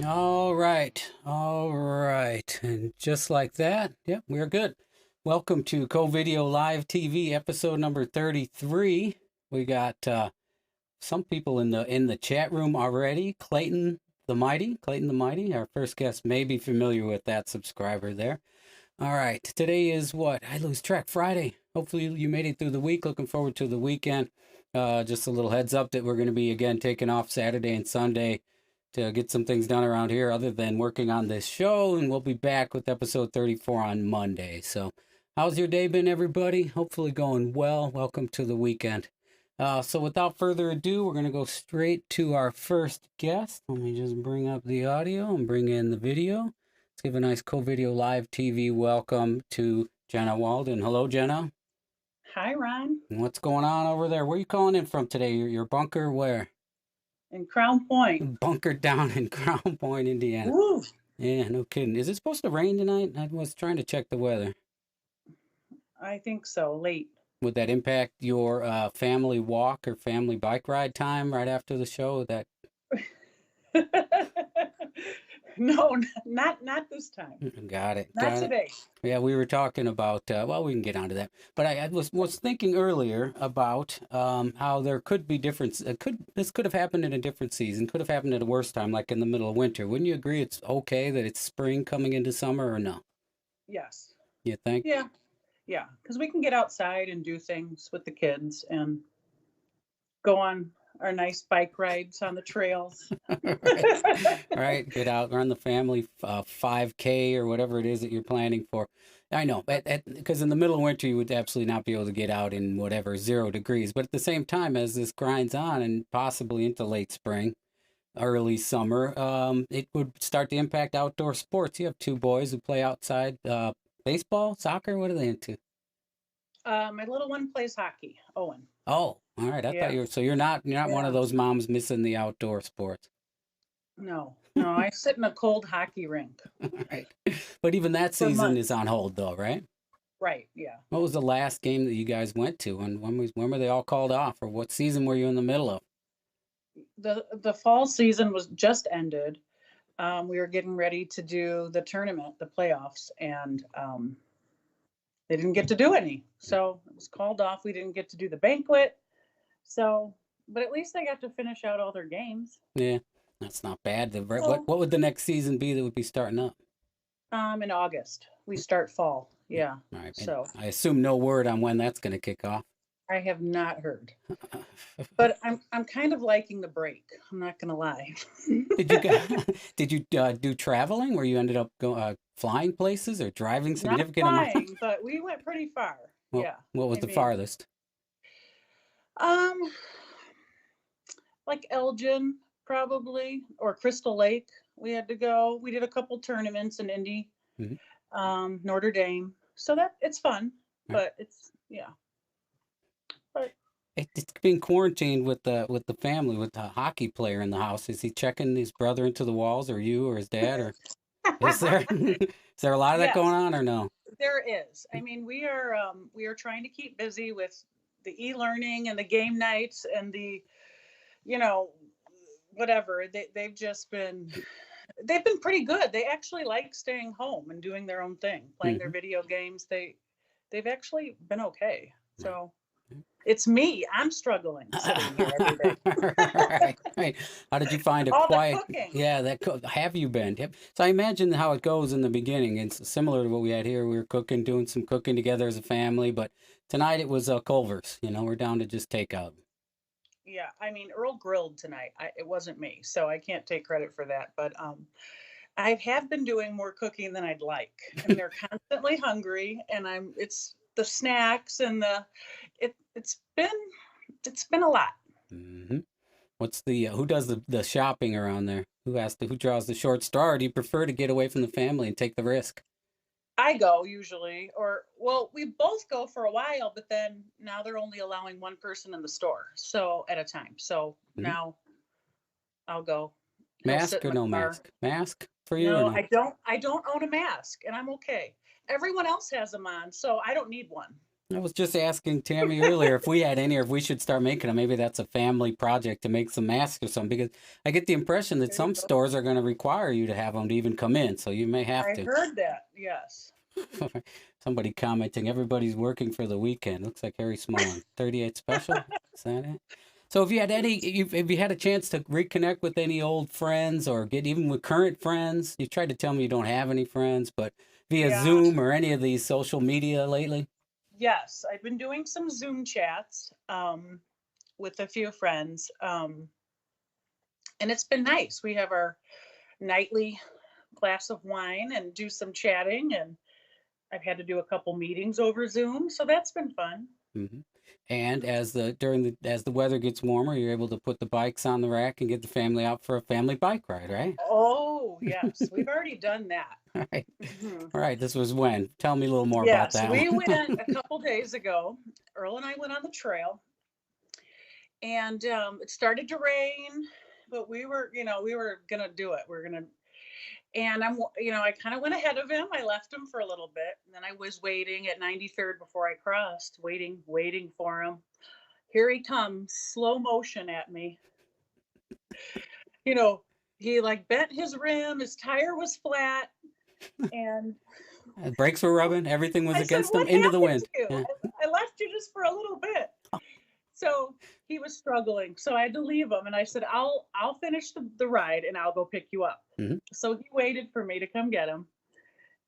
All right. All right. And just like that, yep, we're good. Welcome to Co-Video Live TV episode number 33. We got some people in the chat room already. Clayton the Mighty, our first guest may be familiar with that subscriber there. All right. Today is what? I lose track. Friday. Hopefully you made it through the week. Looking forward to the weekend. Just a little heads up that we're going to be again taking off Saturday and Sunday to get some things done around here other than working on this show, and we'll be back with episode 34 on Monday. So how's your day been, everybody? Hopefully going well. Welcome to the weekend. So without further ado, we're going to go straight to our first guest. Let me just bring up the audio and bring in the video. Let's give a nice Co-Video Live TV welcome to Jenna Walden. Hello, Jenna. Hi, Ron. What's going on over there? Where are you calling in from today? Your bunker where? In Crown Point. Bunkered down in Crown Point, Indiana. Woo. Yeah, no kidding. Is it supposed to rain tonight? I was trying to check the weather. I think so, late. Would that impact your family walk or family bike ride time right after the show? That No, not this time. got it. Not Got it. today. Yeah, we were talking about. Well, we can get onto that. But I was thinking earlier about how there could be difference. This could have happened in a different season. Could have happened at a worse time, like in the middle of winter. Wouldn't you agree? It's okay that it's spring coming into summer, or no? Yes. You think? Yeah. Yeah. Because we can get outside and do things with the kids and go on our nice bike rides on the trails. Right. Right. Get out, run the family 5K or whatever it is that you're planning for. I know, because in the middle of winter, you would absolutely not be able to get out in whatever 0 degrees. But at the same time, as this grinds on and possibly into late spring, early summer, it would start to impact outdoor sports. You have two boys who play outside, baseball, soccer. What are they into? My little one plays hockey, Owen. Oh, all right. I thought Yeah. you're not one of Yeah. those moms missing the outdoor sports. No, I sit in a cold hockey rink All right. But even that for season is months. on hold though, right? Right. Yeah. What was the last game that you guys went to, and when were they all called off, or what season were you in the middle of? The fall season was just ended. We were getting ready to do the tournament, the playoffs, and they didn't get to do any. So it was called off. We didn't get to do the banquet. So, but at least they got to finish out all their games. Yeah, that's not bad. What Well, what would the next season be that would be starting up? in August we start fall. Yeah. All right, and So I assume no word on when that's going to kick off. I have not heard, but I'm kind of liking the break. I'm not gonna lie. Did you guys, did you do traveling where you ended up flying places or driving Not significant amounts? flying, but we went pretty far. Well, Yeah. what was I the mean, farthest? um, like Elgin, probably, or Crystal Lake. We had to go. We did a couple tournaments in Indy, Mhm. Notre Dame. So that it's fun, Right. but it's yeah. But It's being quarantined with the family with the hockey player in the house. Is he checking his brother into the walls, or you, or his dad, or is there is there a lot of that going yes, on, or no? there is. I mean, we are trying to keep busy with the e-learning and the game nights and the you know whatever they've been pretty good. They actually like staying home and doing their own thing, playing their Hmm. video games. They've actually been okay. Right. So it's me. I'm struggling sitting here every day. Right, right. How did you find a All the quiet? cooking. Yeah, have you been? Yep. So I imagine how it goes in the beginning. It's similar to what we had here. We were cooking, doing some cooking together as a family, but tonight it was Culver's. We're down to just takeout. Yeah, I mean Earl grilled tonight. It wasn't me, so I can't take credit for that. But I have been doing more cooking than I'd like, and they're constantly hungry. And it's the snacks and it's been a lot. Hmm. What's the who does the shopping around there? Who draws the short straw? Or do you prefer to get away from the family and take the risk? I go usually, or well, we both go for a while, but then now they're only allowing one person in the store, so at a time. So Hmm. now I'll go. He'll sit Mask in or the no car. mask? Mask for you or No, no? I don't own a mask, and I'm okay. Everyone else has them on, so I don't need one. I was just asking Tammy earlier if we had any, or if we should start making them. Maybe that's a family project to make some masks or something. Because I get the impression that There you some go. stores are going to require you to have them to even come in. So you may have I to. heard that. Yes. Somebody commenting, everybody's working for the weekend. Looks like Harry Smolin. 38 special? Is that it? So if you had if you had a chance to reconnect with any old friends or get even with current friends, you tried to tell me you don't have any friends, but via Yeah. Zoom or any of these social media lately? Yes. I've been doing some Zoom chats with a few friends. And it's been nice. We have our nightly glass of wine and do some chatting. And I've had to do a couple meetings over Zoom. So that's been fun. Hmm. And as the weather gets warmer, you're able to put the bikes on the rack and get the family out for a family bike ride, right? Oh, yes. We've already done that. All right. Mhm. All right. This was when? Tell me a little more about Yes, that we one. went a couple days ago. Earl and I went on the trail, and it started to rain, but we were gonna do it. We're gonna, and I kind of went ahead of him. I left him for a little bit, and then I was waiting at 93rd before I crossed, waiting for him. Here he comes, slow motion at me. You know, he like bent his rim. His tire was flat, and Brakes were rubbing. Everything was I said, against them. "What Into the happened to wind. you? Yeah. I left you just for a little bit." So he was struggling. So I had to leave him, and I said, "I'll finish the ride, and I'll go pick you up." Hmm. So he waited for me to come get him,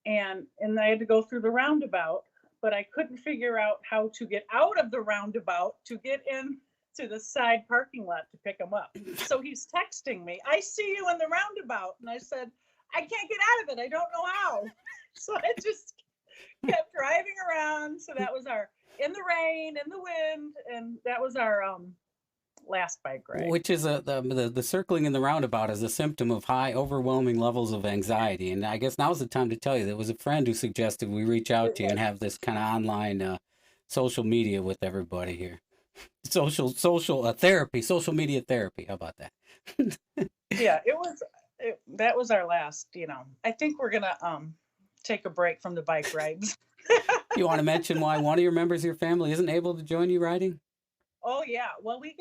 and I had to go through the roundabout, but I couldn't figure out how to get out of the roundabout to get in to the side parking lot to pick him up. So he's texting me, "I see you in the roundabout," and I said, "I can't get out of it. I don't know how." So I just kept driving around. So that was our in the rain, in the wind, and that was our last bike ride. Which is the circling in the roundabout is a symptom of high, overwhelming levels of anxiety. And I guess now's the time to tell you there was a friend who suggested we reach out to you and have this kind of online social media with everybody here. Social therapy, social media therapy. How about that? Yeah, that was our last. I think we're gonna take a break from the bike rides. You want to mention why one of your members of your family isn't able to join you riding? Oh yeah. Well, we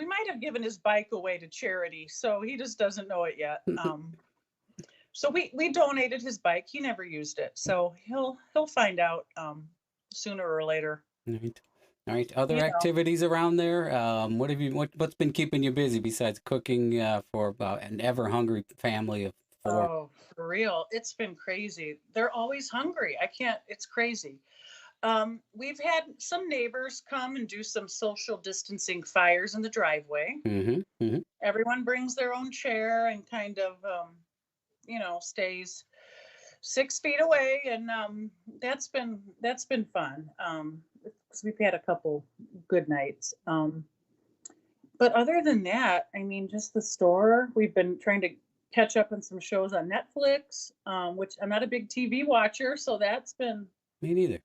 might have given his bike away to charity, so he just doesn't know it yet. So we donated his bike. He never used it, so he'll find out sooner or later. All right. All right. Other You know. activities around there? What's been keeping you busy besides cooking for an ever hungry family of four? Oh, for real. It's been crazy. They're always hungry. I can't, it's crazy. We've had some neighbors come and do some social distancing fires in the driveway. Mm-hmm. Mm-hmm. Everyone brings their own chair and kind of, stays 6 feet away. And that's been fun. 'Cause we've had a couple good nights. But other than that, I mean, just the store. We've been trying to catch up on some shows on Netflix, which I'm not a big TV watcher, so that's been Me neither.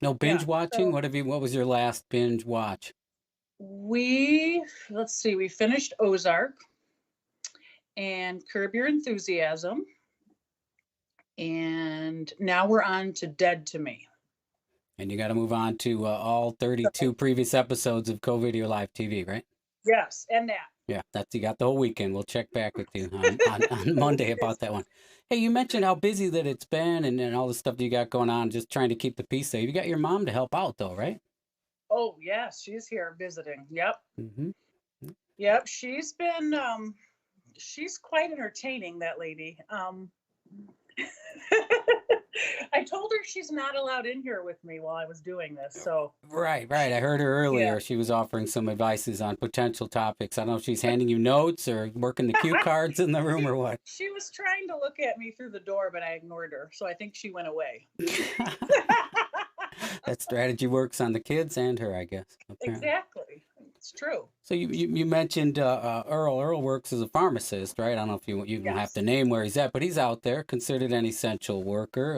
No binge yeah. watching? So What was your last binge watch? let's see, we finished Ozark and Curb Your Enthusiasm, and now we're on to Dead to Me. And you got to move on to all 32 previous episodes of Co-Video Live TV, right? Yes, and that. Yeah, you got the whole weekend. We'll check back with you on Monday about that one. Hey, you mentioned how busy that it's been and all the stuff that you got going on, just trying to keep the peace safe. You got your mom to help out though, right? Oh yes, she's here visiting. Yep. Mm-hmm. Yep. She's quite entertaining, that lady. I told her she's not allowed in here with me while I was doing this. So Right. I heard her earlier. yeah. She was offering some advices on potential topics. I don't know if she's handing you notes or working the cue cards in the room or what. She was trying to look at me through the door, but I ignored her. So I think she went away. That strategy works on the kids and her, I guess. Apparently. Exactly. It's true. So you mentioned Earl. Earl works as a pharmacist, right? I don't know if you don't have Yes. to name where he's at, but he's out there, considered an essential worker.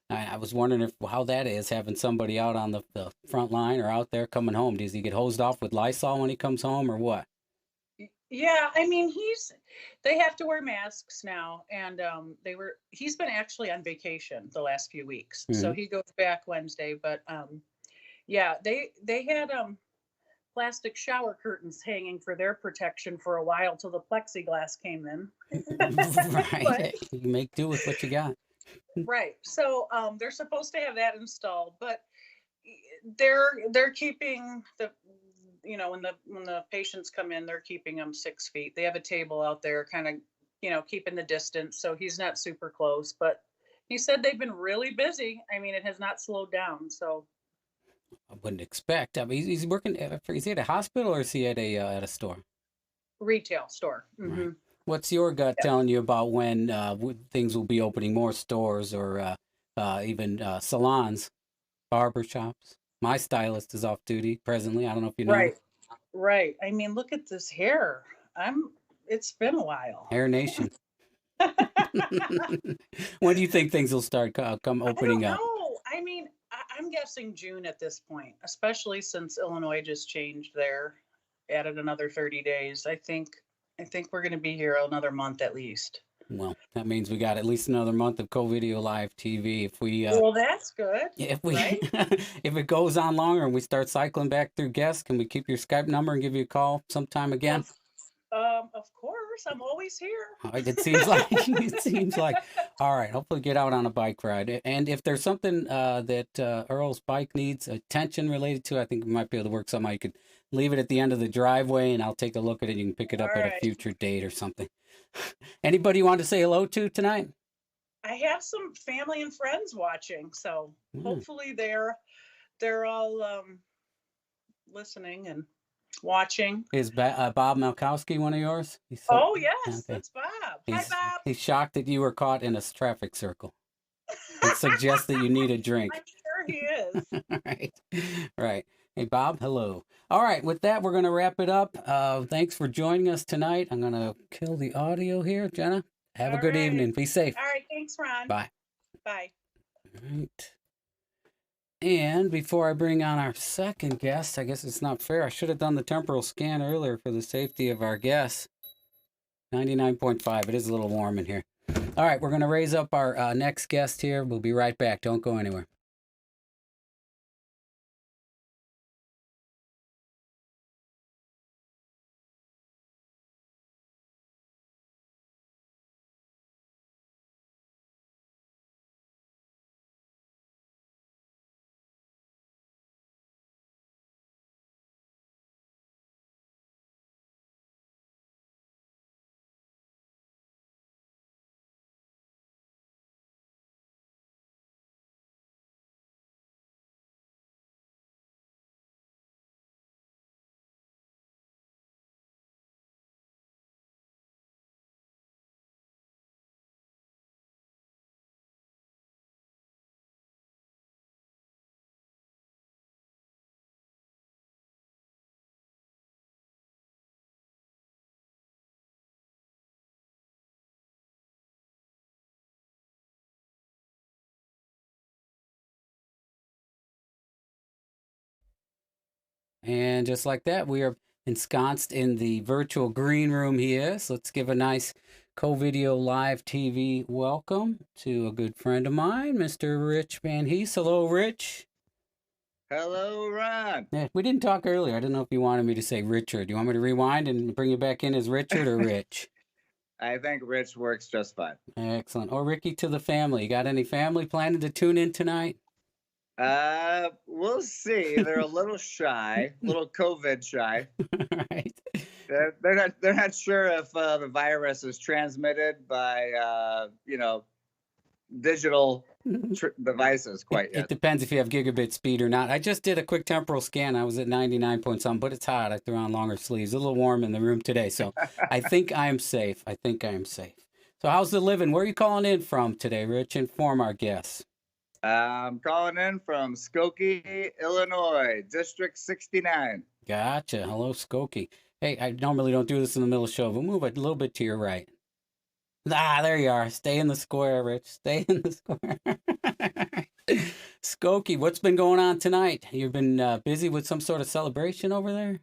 I was wondering how that is, having somebody out on the front line or out there coming home. Does he get hosed off with Lysol when he comes home or what? Yeah, I mean, they have to wear masks now, and he's been actually on vacation the last few weeks. So Hmm. he goes back Wednesday, but yeah, they had plastic shower curtains hanging for their protection for a while till the plexiglass came in. Right. But Hey, you make do with what you got. right. So they're supposed to have that installed, but they're keeping the when the patients come in, they're keeping them 6 feet. They have a table out there, kind of keeping the distance, so he's not super close. But he said they've been really busy. I mean, it has not slowed down. So I wouldn't expect. I mean, he's working. Is he at a hospital or is he at a store? retail store. Right. What's your gut telling you about when things will be opening more stores or even salons, barber shops? My stylist is off duty presently. I don't know if you know. Right, right. I mean, look at this hair. I'm. It's been a while. Hair Nation. When do you think things will start come I opening don't up? know. I mean, I'm guessing June at this point, especially since Illinois just changed there, added another 30 days. I think we're going to be here another month at least. Well, that means we got at least another month of Co-Video Live TV. If we Well, that's good, if we right? if it goes on longer and we start cycling back through guests, can we keep your Skype number and give you a call sometime again? Of course, I'm always here. It seems like it seems like. All right, hopefully get out on a bike ride. And if there's something that Earl's bike needs attention related to, I think we might be able to work something out. You could leave it at the end of the driveway, and I'll take a look at it. You can pick it All up at a right. future date or something. Anybody you want to say hello to tonight? I have some family and friends watching, so hopefully they're all listening and watching. Is Bob Malkowski one of yours? Oh yes, okay. that's Bob. Hi, He's Bob. he's shocked that you were caught in a traffic circle. It suggests that you need a drink. I'm sure he is. Right, right. Hey, Bob, hello. All right, with that, we're going to wrap it up. Thanks for joining us tonight. I'm going to kill the audio here. Jenna, have a All good right. evening. Be safe. All right, thanks, Ron. Bye. Bye. All right. And before I bring on our second guest, I guess it's not fair. I should have done the temporal scan earlier for the safety of our guests. 99.5. It is a little warm in here. All right, we're going to raise up our next guest here. We'll be right back. Don't go anywhere. And just like that, we are ensconced in the virtual green room here. So let's give a nice Co-Video Live TV welcome to a good friend of mine, Mr. Rich Van Hees. Hello, Rich. Hello, Ron. Yeah, we didn't talk earlier. I didn't know if you wanted me to say Richard. Do you want me to rewind and bring you back in as Richard or Rich? I think Rich works just fine. Excellent. Or Ricky to the family. You got any family planning to tune in tonight? We'll see. They're a little shy, a little COVID shy. Right. They're not sure if the virus is transmitted by digital devices quite yet. It depends if you have gigabit speed or not. I just did a quick temporal scan. I was at 99 point something, but it's hot. I threw on longer sleeves. A little warm in the room today, so I think I am safe. I think I am safe. So how's the living? Where are you calling in from today, Rich? Inform our guests. I'm calling in from Skokie, Illinois, District 69. Gotcha. Hello, Skokie. Hey, I normally don't do this in the middle of the show, but move a little bit to your right. Ah, there you are. Stay in the square, Rich. Stay in the square. Skokie, what's been going on tonight? You've been busy with some sort of celebration over there?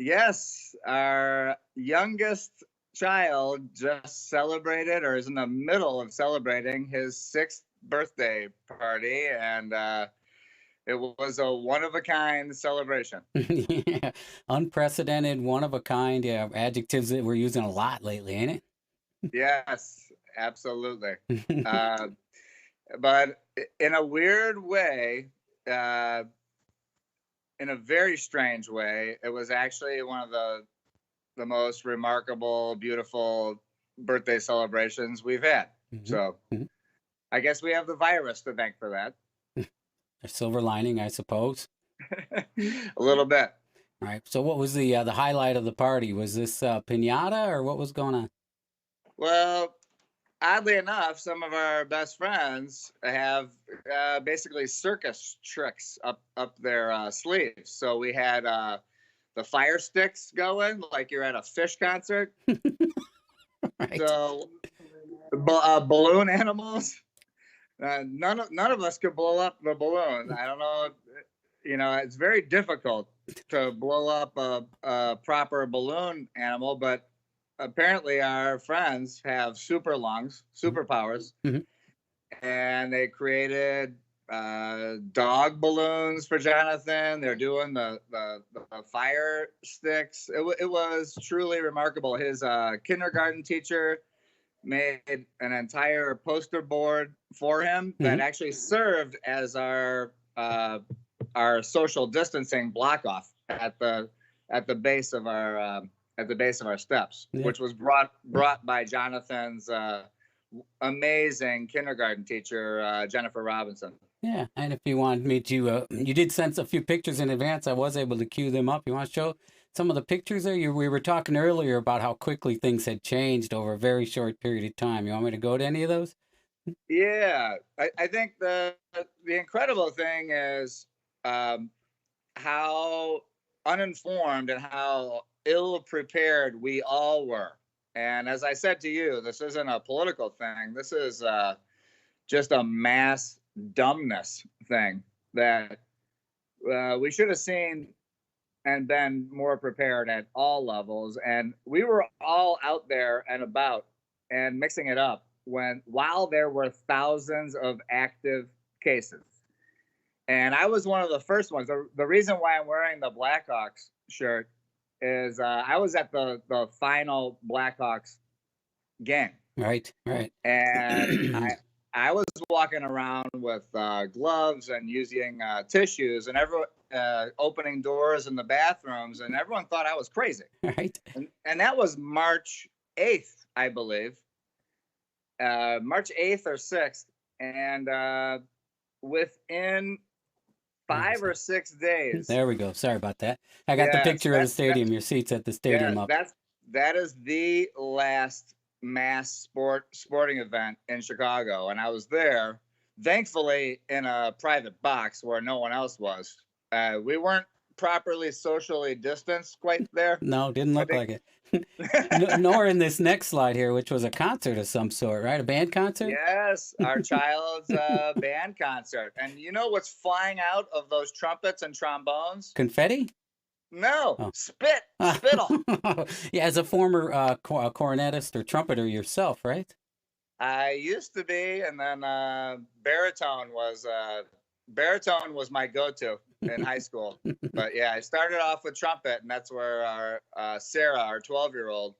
Yes, our youngest child just celebrated, or is in the middle of celebrating, his 6th birthday party, and it was a one of a kind celebration. Yeah, unprecedented, one of a kind. Yeah, adjectives that we're using a lot lately, ain't Yes, absolutely. it? Uh, but in a weird way, uh, in a very strange way, it was actually one of the most remarkable, beautiful birthday celebrations we've had. Mhm, So mhm. I guess we have the virus to thank for that. A silver lining, I suppose. A little bit. Right. So, what was the highlight of the party? Was this pinata or what was going on? Well, oddly enough, some of our best friends have basically circus tricks up their sleeves. So we had the fire sticks going, like you're at a Fish concert. Right. So balloon animals. None of us could blow up the balloon. I don't know. It's very difficult to blow up a proper balloon animal, but apparently our friends have super lungs, superpowers, Mhm. and they created dog balloons for Jonathan. They're doing the fire sticks. It was truly remarkable. His kindergarten teacher made an entire poster board for him that Mhm. actually served as our social distancing block off at the base of our steps, Yeah. which was brought by Jonathan's amazing kindergarten teacher, Jennifer Robinson. Yeah. And if you want me to, you did send a few pictures in advance. I was able to cue them up. You want to show some of the pictures there? We were talking earlier about how quickly things had changed over a very short period of time. You want me to go to any of those? Yeah, I think the incredible thing is how uninformed and how ill prepared we all were. And as I said to you, this isn't a political thing. This is just a mass dumbness thing that we should have seen and been more prepared at all levels. And we were all out there and about and mixing it up while there were thousands of active cases. And I was one of the first ones. The reason why I'm wearing the Blackhawks shirt is I was at the final Blackhawks game, Right. Right. and I was walking around with gloves and using tissues, and everyone opening doors in the bathrooms, and everyone thought I was crazy. Right. And that was March 8th, I believe, March 8th or 6th, and within 5 or 6 days. There we go. Sorry about that. I got the Yes, picture of the stadium, your seats at the stadium up. that is the last mass sporting event in Chicago, and I was there, thankfully, in a private box where no one else was. We weren't properly socially distanced quite there. No, didn't look like it. Nor in this next slide here, which was a concert of some sort, right? A band concert? Yes, our child's band concert. And you know what's flying out of those trumpets and trombones? Confetti? No, Oh. spittle. Yeah, as a former cornetist or trumpeter yourself, right? I used to be, and then baritone was my go-to in high school. But yeah, I started off with trumpet, and that's where our Sarah, our 12-year-old,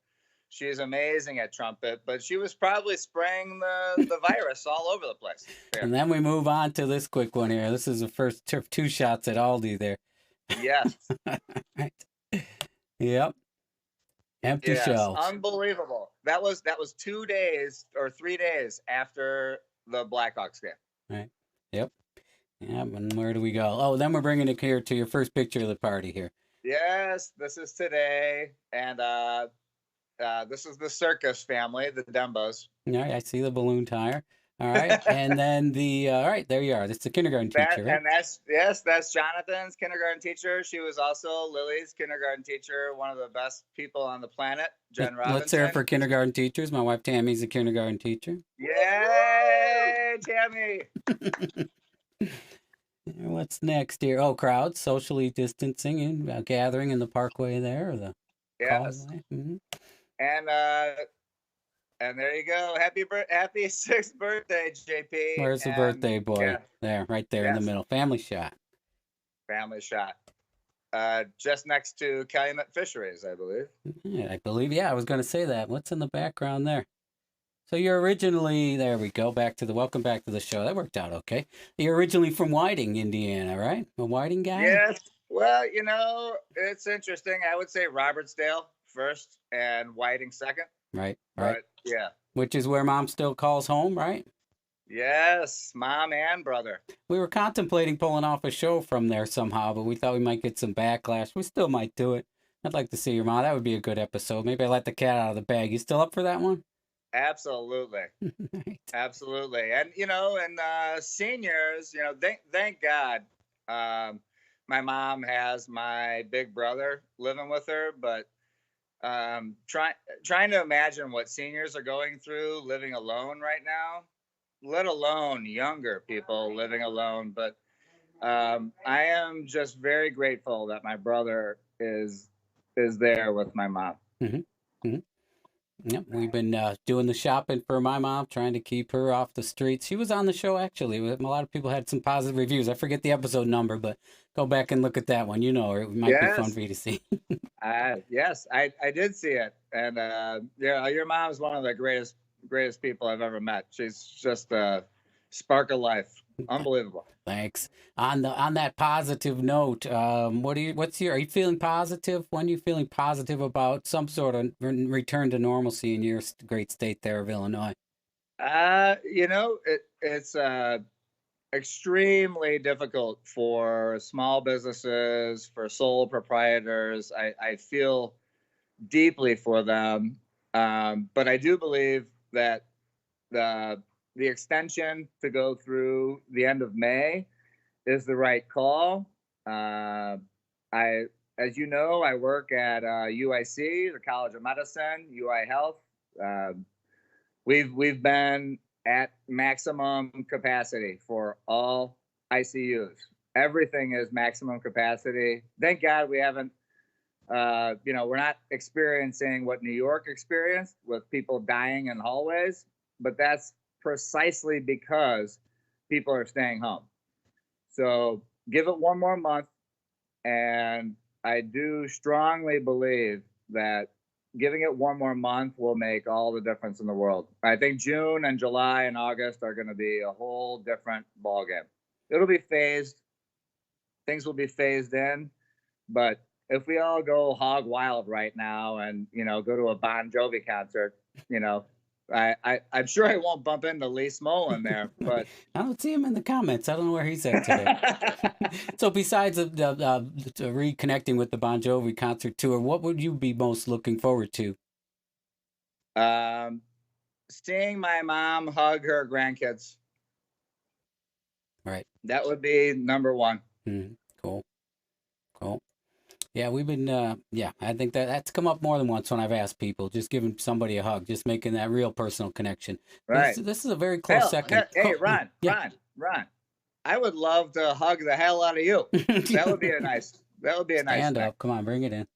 she's amazing at trumpet, but she was probably spraying the virus all over the place. Here. And then we move on to this quick one here. This is the first two shots at Aldi there. Yes. Right. Yep. Empty shelves. Unbelievable. That was 2 days or 3 days after the Blackhawks game. Right. Yep. Yeah, and where do we go? Oh, then we're bringing it here to your first picture of the party here. Yes, this is today, and this is the circus family, the Dembos. Yeah, I see the balloon tire. All right, and then all right, there you are. That's the kindergarten teacher, right? And that's Jonathan's kindergarten teacher. She was also Lily's kindergarten teacher, one of the best people on the planet, Jen Robinson. Let's hear it for kindergarten teachers. My wife Tammy's a kindergarten teacher. Yay, Tammy! What's next here? Oh, crowds, socially distancing and gathering in the parkway there, or the Yes. causeway. Mhm. And there you go. Happy 6th birthday, JP. Where's the And birthday boy? yeah, There, right there in the yes, middle. Family shot. family shot. Just next to Calumet Fisheries, I believe. Yeah, I believe. Yeah, I was going to say that. What's in the background there? So you're originally, there we go, welcome back to the show. That worked out okay. You're originally from Whiting, Indiana, right? A Whiting guy? Yes. Well, it's interesting. I would say Robertsdale first and Whiting second. Right. But yeah. Which is where mom still calls home, right? Yes, mom and brother. We were contemplating pulling off a show from there somehow, but we thought we might get some backlash. We still might do it. I'd like to see your mom. That would be a good episode. Maybe I let the cat out of the bag. You still up for that one? Absolutely. Right. Absolutely. And seniors, thank God. My mom has my big brother living with her, but trying to imagine what seniors are going through living alone right now, let alone younger people living alone. But I am just very grateful that my brother is there with my mom. Yep, we've been doing the shopping for my mom, trying to keep her off the streets. She was on the show, actually. A lot of people had some positive reviews. I forget the episode number, but go back and look at that one. It might be fun for you to see. Yes, I did see it. And your mom's one of the greatest people I've ever met. She's just a spark of life. Unbelievable. Thanks. On that positive note, are you feeling positive? When are you feeling positive about some sort of return to normalcy in your great state there of Illinois? It's extremely difficult for small businesses, for sole proprietors. I feel deeply for them. But I do believe that the extension to go through the end of May is the right call. As you know, I work at UIC, the College of Medicine, UI Health. We've been at maximum capacity for all ICUs. Everything is maximum capacity. Thank God we haven't. We're not experiencing what New York experienced with people dying in hallways, but that's precisely because people are staying home. So give it one more month. And I do strongly believe that giving it one more month will make all the difference in the world. I think June and July and August are going to be a whole different ballgame. It'll be phased. Things will be phased in. But if we all go hog wild right now and, go to a Bon Jovi concert, I'm sure I won't bump into Lee Smolin there, but I don't see him in the comments. I don't know where he's at today. So besides the reconnecting with the Bon Jovi concert tour, what would you be most looking forward to? Seeing my mom hug her grandkids. Right. That would be number one. Cool. Yeah, we've been, I think that's come up more than once when I've asked people, just giving somebody a hug, just making that real personal connection. Right. This is a very close second. Hey, Ron, I would love to hug the hell out of you. That would be a nice Stand up. Come on, bring it in.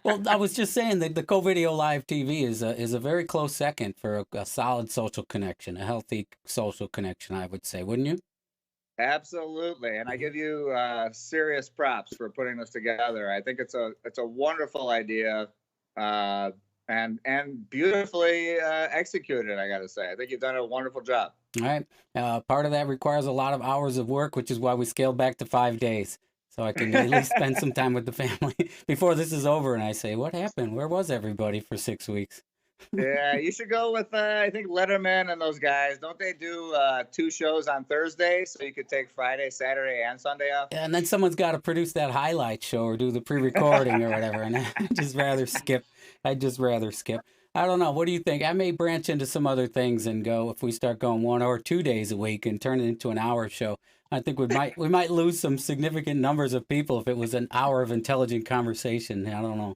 Well, I was just saying that the Co-Video Live TV is a very close second for a solid social connection, a healthy social connection, I would say, wouldn't you? Absolutely, and I give you serious props for putting this together. I think it's a wonderful idea, and beautifully executed. I got to say, I think you've done a wonderful job. All right, part of that requires a lot of hours of work, which is why we scaled back to 5 days, so I can at least spend some time with the family before this is over. And I say, what happened? Where was everybody for 6 weeks? Yeah, you should go with I think Letterman and those guys. Don't they do 2 shows on Thursday, so you could take Friday, Saturday, and Sunday off? Yeah, and then someone's got to produce that highlight show or do the pre-recording or whatever. And I'd just rather skip. I don't know. What do you think? I may branch into some other things and go, if we start going 1 or 2 days a week and turn it into an hour show. I think we might lose some significant numbers of people if it was an hour of intelligent conversation. I don't know.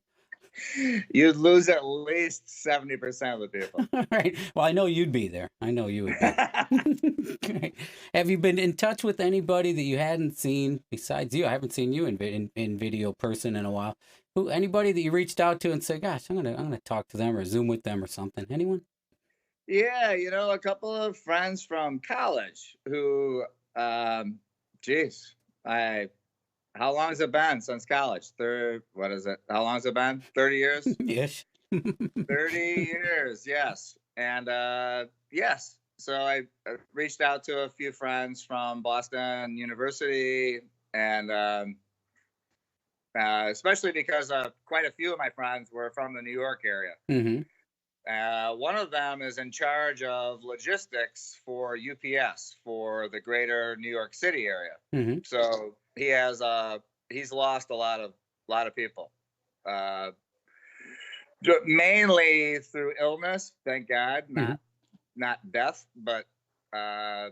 You'd lose at least 70% of the people. Right. Well, I know you'd be there. I know you would be. Okay. Have you been in touch with anybody that you hadn't seen besides you? I haven't seen you in video person in a while. Anybody that you reached out to and said, "Gosh, I'm gonna talk to them or Zoom with them or something"? Anyone? Yeah, a couple of friends from college who, geez, how long has it been since college? What is it? How long has it been? 30 years? Ish. 30 years, yes. And yes, so I reached out to a few friends from Boston University, and especially because quite a few of my friends were from the New York area. Mm-hmm. One of them is in charge of logistics for UPS for the greater New York City area. Mm-hmm. So he's lost a lot of people, mainly through illness. Thank God, not death, but yeah.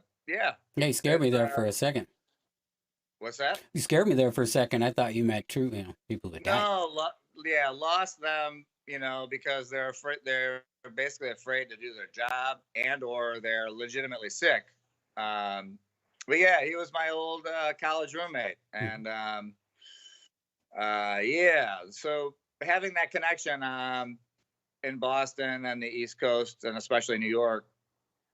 Yeah, you scared me there for a second. What's that? You scared me there for a second. I thought you meant true, people that died. No, lost them. Because they're afraid. They're basically afraid to do their job, or they're legitimately sick. But yeah, he was my old college roommate, and yeah. So having that connection in Boston and the East Coast, and especially New York,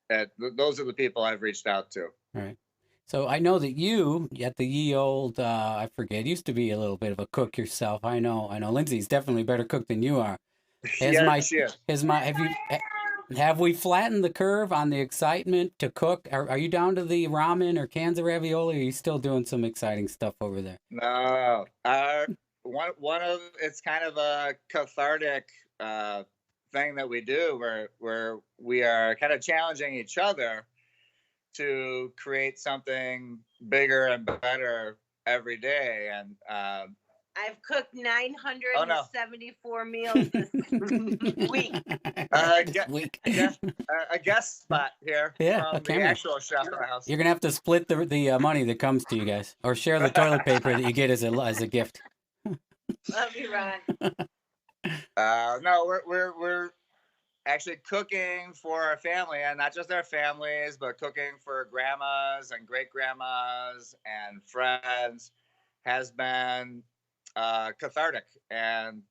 those are the people I've reached out to. All right. So I know that you, at the ye old, I forget, used to be a little bit of a cook yourself. I know. Lindsay's definitely a better cook than you are. Have we flattened the curve on the excitement to cook? Are you down to the ramen or cans of ravioli? Or are you still doing some exciting stuff over there? No, one of it's kind of a cathartic thing that we do, where we are kind of challenging each other to create something bigger and better every day. And I've cooked 974 meals this week. A guest spot here from the actual chef house. You're gonna have to split the money that comes to you guys, or share the toilet paper that you get as a gift. Love you, Ron. No, we're actually cooking for our family, and not just our families, but cooking for grandmas and great grandmas and friends has been cathartic. And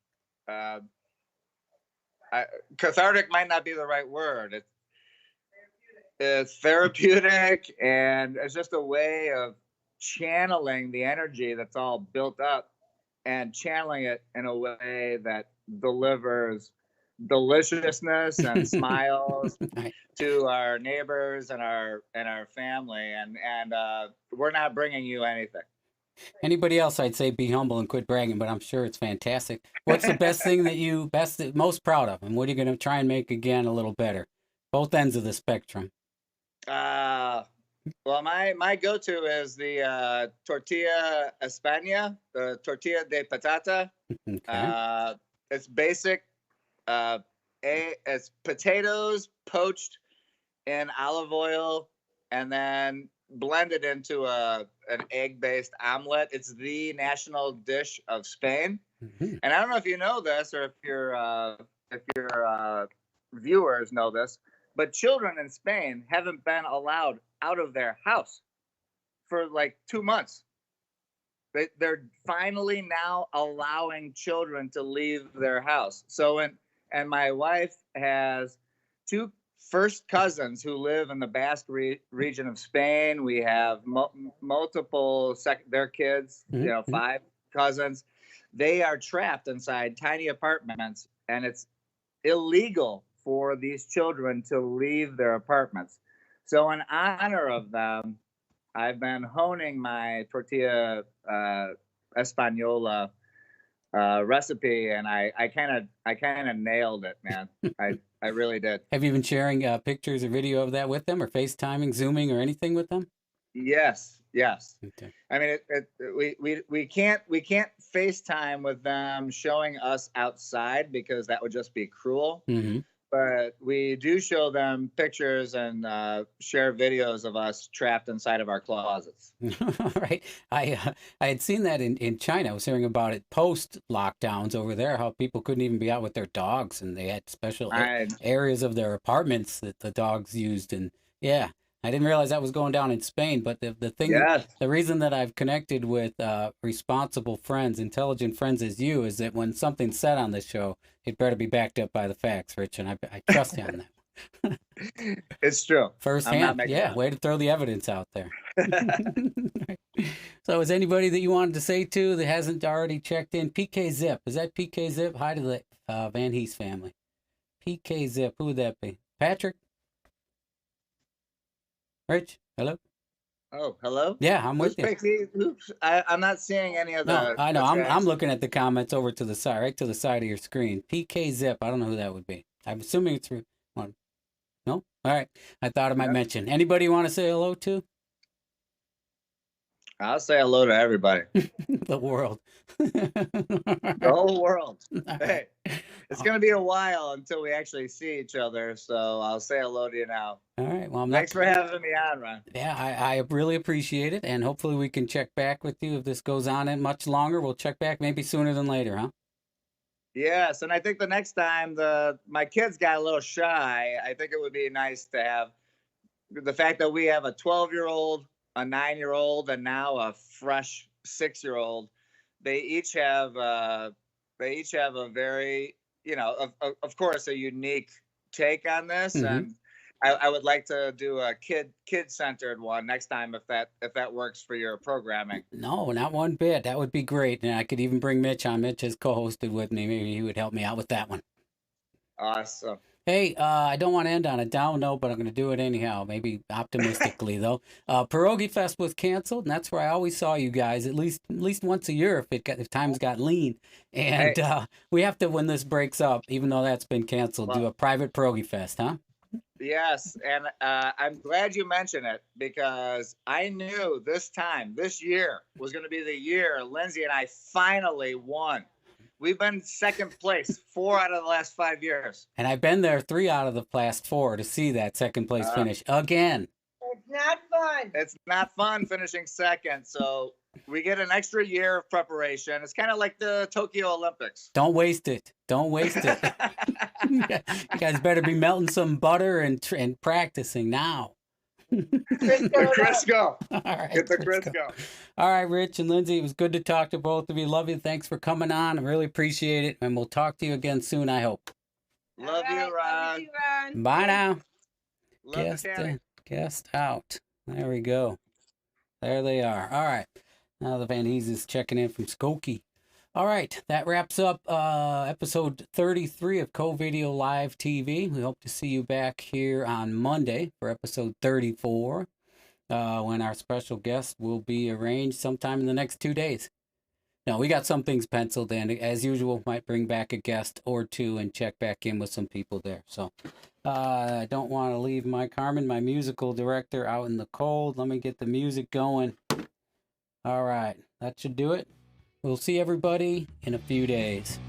cathartic might not be the right word. It's therapeutic, and it's just a way of channeling the energy that's all built up and channeling it in a way that delivers deliciousness and smiles to our neighbors and our family, and we're not bringing you anything. Anybody else, I'd say be humble and quit bragging, but I'm sure it's fantastic. What's the best thing that you most proud of, and what are you going to try and make again a little better? Both ends of the spectrum. Well, my go-to is the tortilla España, the tortilla de patata. Okay. It's basic. It's potatoes poached in olive oil and then blended into an egg-based omelet. It's the national dish of Spain. Mm-hmm. And I don't know if you know this, or if your viewers know this, but children in Spain haven't been allowed out of their house for like 2 months. They're finally now allowing children to leave their house. So and my wife has 2 first cousins who live in the Basque region of Spain. We have multiple their kids, mm-hmm. 5 cousins. They are trapped inside tiny apartments, and it's illegal for these children to leave their apartments. So in honor of them, I've been honing my tortilla Española recipe, and I kind of nailed it, man. I really did. Have you been sharing pictures or video of that with them, or FaceTiming, Zooming, or anything with them? Yes. Okay. I mean, we can't FaceTime with them showing us outside, because that would just be cruel. Mm-hmm. but we do show them pictures and share videos of us trapped inside of our closets. Right. I had seen that in China. I was hearing about it post lockdowns over there, how people couldn't even be out with their dogs, and they had special areas of their apartments that the dogs used. And yeah, I didn't realize that was going down in Spain. But the thing, the reason that I've connected with responsible friends, intelligent friends as you, is that when something's said on this show, it better be backed up by the facts, Rich, and I trust you on that. It's true. Firsthand. Yeah, way to throw the evidence out there. So is anybody that you wanted to say to that hasn't already checked in? PK Zip. Is that PK Zip? Hi to the Van Hees family. PK Zip. Who would that be? Patrick? Rich? Hello? Oh, hello? Yeah, I'm with you. Oops. I'm not seeing any of the... No, I know. I'm looking at the comments over to the side, right to the side of your screen. PK Zip. I don't know who that would be. I'm assuming it's one. No? All right. I thought I might mention. Anybody you want to say hello to? I'll say hello to everybody. The world. The whole world. Hey, it's going to be a while until we actually see each other, so I'll say hello to you now. All right. Well, thanks for having me on, Ron. Yeah, I really appreciate it, and hopefully we can check back with you if this goes on in much longer. We'll check back maybe sooner than later, huh? Yes, and I think the next time my kids got a little shy, I think it would be nice to have the fact that we have a 12-year-old, a 9-year-old, and now a fresh 6-year-old. They each have a very, of course, a unique take on this, and I would like to do a kid-centered one next time if that works for your programming. No, not one bit. That would be great, and I could even bring Mitch on. Mitch has co-hosted with me. Maybe he would help me out with that one. Awesome. Hey, I don't want to end on a down note, but I'm going to do it anyhow, maybe optimistically, though. Pierogi Fest was canceled, and that's where I always saw you guys, at least once a year if times got lean. And we have to, when this breaks up, even though that's been canceled, do a private Pierogi Fest, huh? Yes, and I'm glad you mentioned it, because I knew this year was going to be the year Lindsay and I finally won. We've been second place 4 out of the last 5 years. And I've been there 3 out of the last 4 to see that second place finish again. It's not fun. It's not fun finishing second. So we get an extra year of preparation. It's kind of like the Tokyo Olympics. Don't waste it. Don't waste it. You guys better be melting some butter and practicing now. Crisco. All right, get the Crisco. All right, Rich and Lindsay, it was good to talk to both of you. Love you. Thanks for coming on. I really appreciate it. And we'll talk to you again soon, I hope. Love you, Ron. Bye now. Love Guest out. There we go. There they are. All right. Now the Van Hees is checking in from Skokie. All right, that wraps up episode 33 of Co-Video Live TV. We hope to see you back here on Monday for episode 34, when our special guest will be arranged sometime in the next 2 days. No, we got some things penciled in. As usual, might bring back a guest or two and check back in with some people there. So I don't want to leave my Carmen, my musical director, out in the cold. Let me get the music going. All right, that should do it. We'll see everybody in a few days.